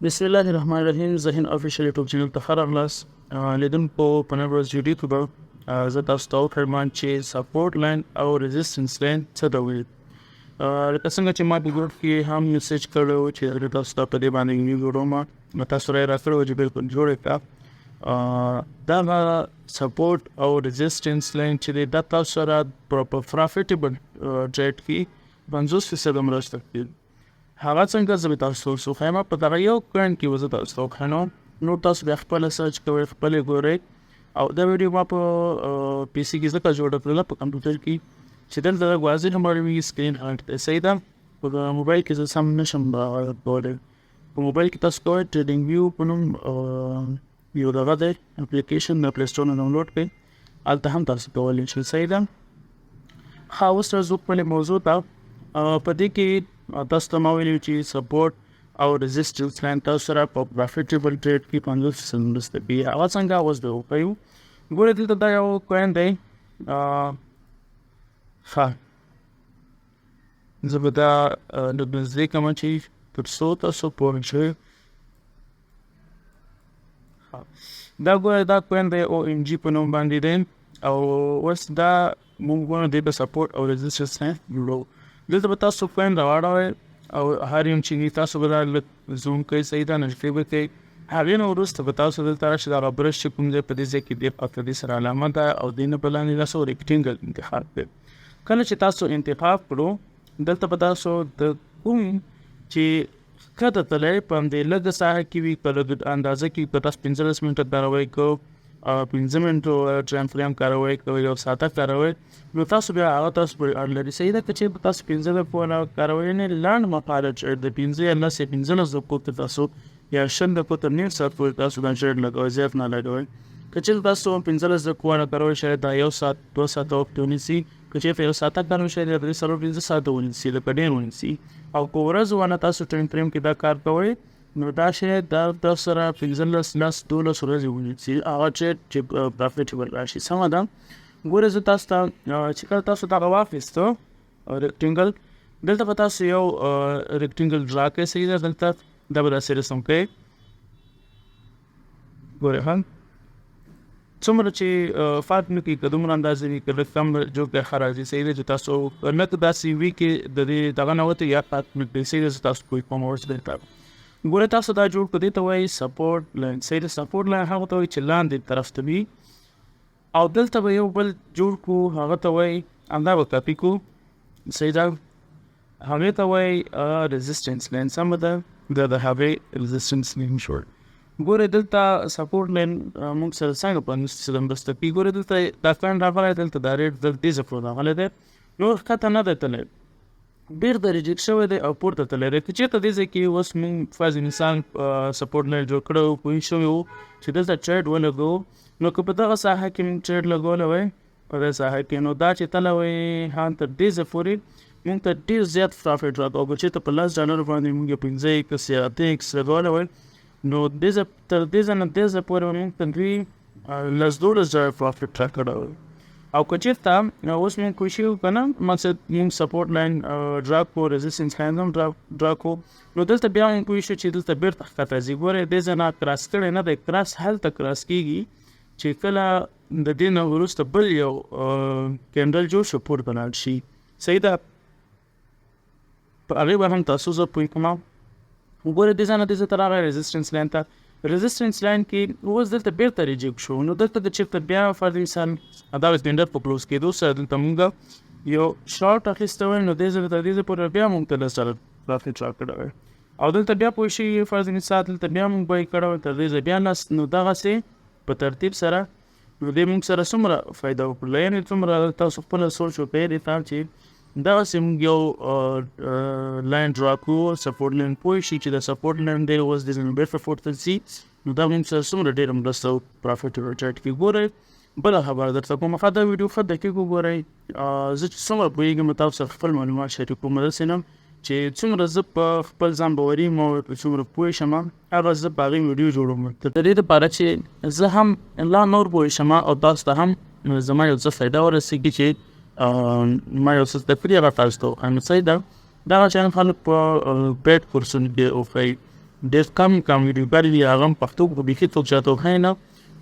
بسم الله الرحمن الرحیم. زه هند افیشل یوټیوب چینل ته ښه راغلاست. لیدونکو په نن ورځ ویډیو کې به زه تاسو ته وښیم چې سپورټ لاین او ريزسټنس لاین څه ډول دي. لکه څنګه چې ما په ګروپ کې هم میسیج کړی و چې تاسو ته په دې باندې یو ویډیو ما تاسو راکړی و چې بالکل جوړ کړه. دا سپورټ او ريزسټنس لاین چې دی دا تاسو سره په پروفیټیبل ټریډ کې 50% مرسته کوي. هغه څنګه زه به تاسو ته وښیم. په دغه یو کوین کې به زه تاسو ته وښیم. نو تاسو بیا خپله سرچ کوئ، خپلې ګورئ. او دا ویډیو ما په پی سي کې ځکه جوړه کړله په کمپیوټر کې چې دلته لږ واضح معلومیږي سکرین هالټ دی. صحیح ده. په موبایل کې زه سم نشم کولی. په موبایل کې تاسو کوئ ټریډینګ ویو په نوم یو دغه دی اپلیکیشن د پلی سټور نه ډاونلوډ کړئ. هلته هم تاسو کولی شئ. صحیح ده. ښه، اوس راځو خپلې موضوع ته. په دې کې تاسو ته ما ویلي چې سپورټ او ريزسټنس لاین تاسو سره په پروفیټیبل ټریډ کې 50% مرسته کوي. هغه څنګه اوس به وښیو. ګورئ دلته دا یو کوین دی. ښه، زه به دا لږ نږدې کړم چې تر څو تاسو پوه شئ. دا ګورئ دا کوین دی OMG په نوم باندې دی. او اوس دا موږ ګورو دی به سپورټ او ريزسټنس لاین جوړو. دلته به تاسو کوین راواړوئ او هر یو چې تاسو به دا لږ زوم کوئ. صحیح ده. نږدې به کوئ. هغې نه وروسته به تاسو دلته راشئ. دغه برش چې کوم ځای په دې ځای کې دې خواته دې سره علامه ده او دې نه په لاندې تاسو ریکټینګل انتخاب کړئ. کله چې تاسو انتخاب کړو دلته به تاسو د کوم چې ښکته تللی په همدې لږه ساحه کې وي په لږ اندازه کې که تاسو 15 منټه کاروئ که 15 منټو ټایم فریم کاروئ که یو ساعته کاروئ نو تاسو بیا هغه تاسو پورې اړه لري. صحیح ده. که چې تاسو 15 دقیقې کاروئ نه لنډ مهاله د 15 یا 15 دقیقو ته تاسو یا 100 دقیقو تر نیم ساعت پورې تاسو دا ټریډ لګوئ، زیات نه لګوئ. که چې تاسو 15 دقیقو نه کاروئ شاید دا یو ساعت 2 ساعته وخت ونیسي. که چې یو ساعته کاروئ شاید دا 3-5 ساعته ونیسي، لکه ډېر ونیسي. او که ورځ ونه تاسو ټایم فریم کې دا کار کوئ نو دا شاید دا تاسو سره 15-12 ورځې ونیسي هغه ټریډ چې پروفیټیبل راشي. سمه ده. ګوره زه تاسو ته چې کله تاسو دغه واخیستو ریکټینګل دلته به تاسو یو ریکټینګل ډرا کوئ. صحیح ده. دلته دا به داسې رسم کوئ. ګورئ ښه څومره چې فرق نه کوي، که دومره اندازې وي که لږ کم جوړ کړئ ښه راځي. صحیح ده. چې تاسو نه که داسې وي کې د دې دغه نه وته یا فرق نه کړئ. صحیح ده. زه تاسو کوئی کوم ورځ دلته ګوره تاسو دا جوړ کړو. دې ته وایي سپورټ لاین. صحیح ده. سپورټ لاین هغه ته وایي چې لاندې طرف ته وي. او دلته به یو بل جوړ کړو هغه ته وایي همدا به کاپي کړو. صحیح ده. هغې ته وایي ريزسټنس لاین. سمه ده. دا د هغې ريزسټنس لاین شورټ. ګوره دلته سپورټ لاین موږ سره څنګه 50% مرسته کوي. ګوره دلته دا کوین راغلی، دلته دا ریټ دلته دې ځای پورې راغلی دی. نور ښکته نه دی تللی، بیرته ریجیکټ شوی دی او پورته تللی دی. که چېرته دې ځای کې اوس موږ فرض مثال سپورټ لاین جوړ کړی و، پوه شوي وو چې دلته ټریډ ولګوو، نو که په دغه ساحه کې موږ ټریډ لګولی وی په دې ساحه کې، نو دا چې تللی وی هم تر دې ځای پورې موږ ته ډېر زیات پرافټ راکړو. او که چېرته په $10 باندې موږ یې 15x یا 10x لګولی وی نو تر دې ځای نه دې ځای پورې موږ ته دوی $10 پرافټ راکړی وی. او که چېرته اوس موږ کوشش وکړو که نه مقصد موږ سپورټ لاین ډرا کړو، ريزسټنس لاین هم ډرا کړو، نو دلته بیا موږ کوشش وکړو چې دلته بیرته ښکته ځي. ګورئ دې ځای نه کراس کړی نه دی. کراس هلته کراس کېږي چې کله د دې نه وروسته بل یو کینډل جوړ شو پورته لاړ شي. صحیح ده. په هغې به هم تاسو زه پوه کوم. ګورئ دې ځای نه دې ځای ته راغی ريزسټنس لاین ته. ريزسټنس لاین کې اوس دلته بیرته ریجیکټ شو. نو دلته که چېرته بیا فرض مثال دا کینډل په کلوز کېدو سره دلته موږ یو شارټ اخیستی وی نو دې ځای تر دې ځای پورې بیا موږ ته $10 پرافټ راکړی وی. او دلته بیا پوه شئ فرض مثال دلته بیا موږ بای کړی وی تر دې ځای بیا نس. نو دغسې په ترتیب سره نو دې موږ سره څومره فایده وکړله، یعنې څومره تاسو خپله سوچ وکړئ دې ته چې دغسې موږ یو لاین ډرا کړو سپورټ لاین. پوه شئ چې د سپورټ لاین دی اوس دې ځای بیرته پورته ځي نو دا موږ سره څومره ډېره مرسته او پرافټیبل ټریډ کې. ګورئ بله خبره درته کوم، ښه دا ویډیو ښه دقیق وګورئ. زه چې څومره پوهېږم تاسو سره خپل معلومات شریکوم، داسې نه چې څومره زه په خپل ځان باوري یم او څومره پوه شم هغه زه په هغې ویډیو جوړوم د دې دپاره چې زه هم لا نور پوه شم او تاسو ته هم زما یو څه فایده ورسېږي چې ما یو څه زده کړي هغه تاسو ته وښایم. صحیح ده. دغه شیان خلک په پیډ کورسونو کې وښایي. ډېر کم ویډیوګانې دي هغه هم پښتو خو بیخي څوک چاته وښایي نه،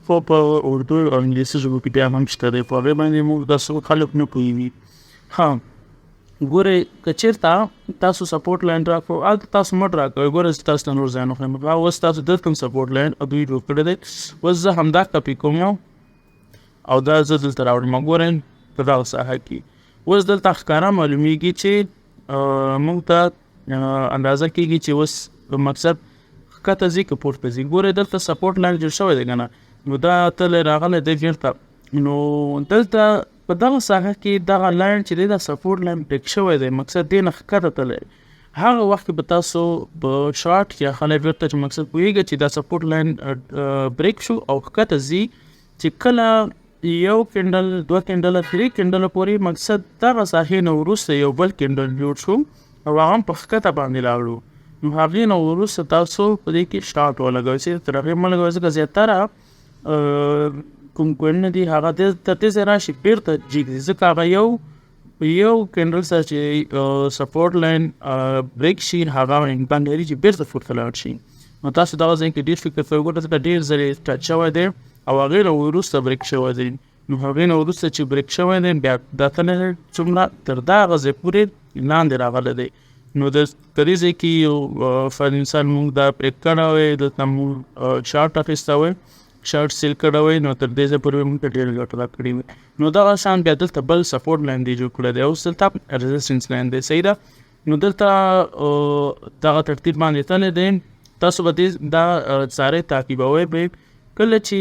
خو په اردو او انګلیسي ژبو کې بیا هم شته دی، په هغې باندې موږ داسې خلک نه پوهېږي. ها ګورئ که چېرته تاسو سپورټ لاین راکړو هلته تاسو مټ راکوئ، ګوره زه تاسو ته نور ځای نه خورم، اوس تاسو دلته کوم سپورټ لاین دوی جوړ کړی دی، اوس زه همدا کاپي کوم او دا زه دلته راوړم. ګورئ په دغه ساحه کې اوس دلته ښکاره معلومیږي چې موږ ته اندازه کېږي چې اوس مقصد ښکته ځي که پورته ځي. ګورئ دلته سپورټ لاین جوړ شوی دی که نه، نو دا تلی راغلی دی بېرته، نو دلته په دغه ساحه کې دغه لاین چې دی دا سپورټ لاین بریک شوی دی، مقصد دې نه ښکته تللی، هغه وخت کې به تاسو په شارټ کې خلی بېرته چې مقصد پوهېږئ چې دا سپورټ لاین بریک شو او ښکته ځي، چې کله یو کینډل 2 کینډله 3 کینډله پورې مقصد دغه ساحې نه وروسته یو بل کینډل جوړ شو او هغه هم په ښکته باندې لاړو، نو هغې نه وروسته تاسو په دې کې شارټ ولګوئ، چې تر هغې مه لګوئ ځکه زیاتره کوم کوینونه دي هغه تر دې ځای راشي بېرته جګ، ځکه هغه یو کینډل سره چې سپورټ لاین بریک شي هغه امکان لري چې بېرته پورته لاړ شي. نو تاسو دغه ځای کې ډېر فکر کوئ، ګوره ځکه ډېر ځلې ټچ شوی دی او هغې نه وروسته بریک شوی دی، نو هغې نه وروسته چې بریک شوی دی بیا دا تلی څومره تر دغه ځای پورې لاندې راغلی دی، نو د دې ځای کې یو فر انسان موږ دا بریک کړی وی، دلته موږ شارټ اخیستی وی، شارټ سیل کړی وی، نو تر دې ځای پورې موږ ته ډېره ګټه راکړې وي. نو دغه شان بیا دلته بل سپورټ لاین دی جوړ کړی دی، اوس دلته ریزسټنس لاین دی، صحیح ده. نو دلته دغه ترتیب باندې تللی دی، تاسو به دې دا څارئ تعقیبوئ به کله چې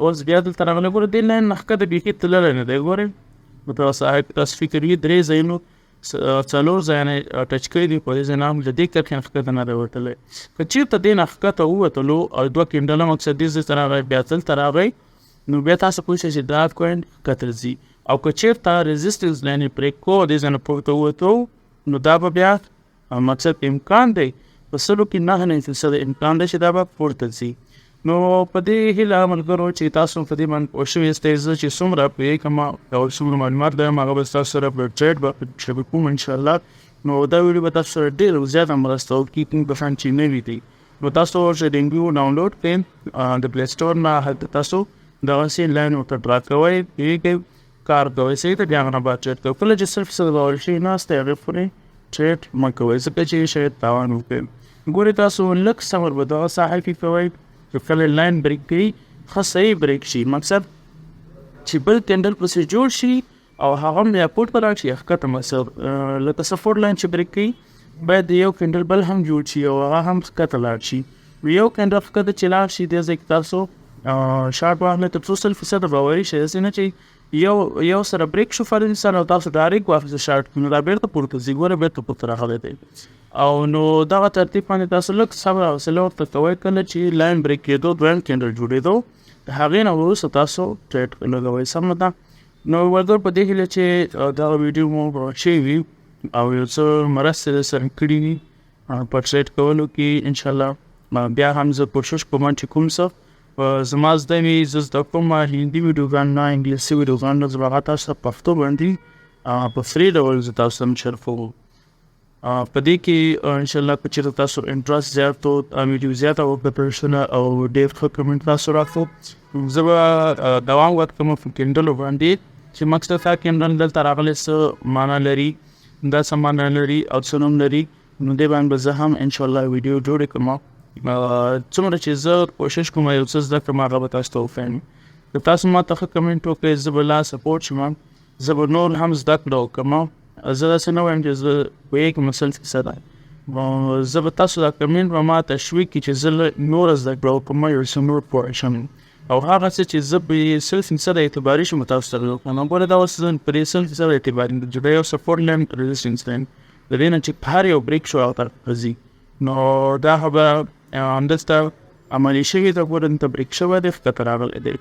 اوس بیا دلته راغلی، ګوره دې لاین نه ښکته بیخي تللی نه دی، ګورئ په دغه ساحه کې تاسو فکر وي 3 ځایونو 4 ځایونه ټچ کړي دي، په دې ځای نه هم له دې کرښې نه ښکته نه دی وتلی. که چېرته دې نه ښکته ووتلو او 2 کینډله مقصد دې ځای ته راغی بیا دلته راغی، نو بیا تاسو پوه شئ چې دا کوین ښکته ځي، او که چېرته ریزسټنس لاین یې پرېک کړو دې ځای نه پورته ووتو، نو دا به بیا مقصد امکان دی په 100 کې 9% امکان دی چې دا به پورته ځي. نو په دې هیله ملګرو چې تاسو په دې باندې پوه شوي یاستئ، زه چې څومره پوهېږم او څومره معلومات لرم هغه به ستاسو سره په چیټ به شریک کوم انشاءالله. نو دا ویډیو به تاسو سره ډېره زیاته مرسته وکړي، کوم کسان چې نوي دي نو تاسو ورشئ لینک ډاونلوډ کړئ د پلی سټور نه، هلته تاسو دغسې لاین ورته ډرا کوئ، پوهېږئ کار کوئ، صحیح ده. بیا هغه نه بعد چیټ کوئ، کله چې صرف څه باور شي ناست یې هغې پورې چیټ مه کوئ ځکه چې شاید تاوان وکړئ. ګورئ تاسو لږ صبر به دغه ساحه کې کوئ، چې کله لاین بریک کوي ښه صحیح بریک شي، مقصد چې بل کینډل پسې جوړ شي او هغه هم یا پورته لاړ شي یا ښکته، مقصد لکه سپورټ لاین چې بریک کوي باید یو کینډل بل هم جوړ شي او هغه هم ښکته لاړ شي. یو کینډل ښکته چې لاړ شي دې ځای کې تاسو شارټ واخلئ تر څو 100% باوري شئ، داسې نه چې یو سره بریک شو فر انسان او تاسو ډایرکټ واخیسته شارټ، نو دا بېرته پورته ځي، ګوره بېرته پورته راغلی دی. او نو دغه ترتیب باندې تاسو لږ صبر او حوصله ورته کوئ، کله چې لاین بریک کېدو 2 کینډل جوړېدو د هغې نه وروسته تاسو ټریډ لګوئ، سمه ده. نو ورګور په دې هیله چې دغه ویډیو مو ښې وي او یو څه مرستې در سره کړي وي په ټریډ کولو کې انشاءالله. بیا هم زه کوشش کوم چې کوم څه زما زده وي، زه زده کوم هندي ویډیوګان نه انګلیسي ویډیوګان نه، زه به هغه تاسو ته پښتو باندې په فري ډول زه تاسو ته شریکوم. په دې کې انشاءالله که چېرته تاسو انټرسټ زیات و ویډیو زیاته وکړه او ډېر ښه کمنټ تاسو راکړو، زه به دوام ورکړم په کینډلو باندې چې مقصد دا کینډل دلته راغلی څه معنا لري، دا څه معنا لري او څه نوم لري، نو دې باندې به زه هم انشاءالله ویډیو جوړې کړم. څومره چې زه کوشش کوم یو څه زده کړم هغه به تاسو ته وښیم. که تاسو ما ته ښه کمنټ وکړئ زه به لا سپورټ شم، زه به نور هم زده کړه وکړم. زه داسې نه وایم چې زه پوهېږم 100%، زه به تاسو دا کمنټ به ما تشویق کړي چې زه نوره زده کړه وکړم، یو څه نور پوه شم، او هغه څه چې زه پرې 100% اعتباري شم تاسو سره وکړم. ګوره دا اوس زه پرې 100% اعتباري یم چې دا یو سپورټ لاین ریزسټنس لاین د دې نه چې په هر یو بریک شو هغه طرف ځي، نو دا به همدلته عملي شوي ده. ګوره دلته بریک شوی دی ښکته راغلی دی،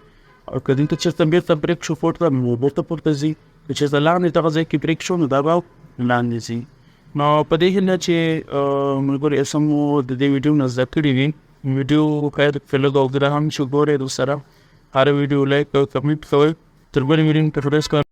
او که دلته چېرته بېرته بریک شو پورته نو بېرته پورته ځي، که چېرته لاندې دغه ځای کې بریک شو نو دا به لاندې ځي. نو په دې هیله چې ملګرو څه مو د دې ویډیو نه زده کړي وي، ویډیو باید په لږ او ګره هم چې ګورئ، ورسره هره ویډیو لایک او کمنټ کوئ. تر بلې ویډیو ته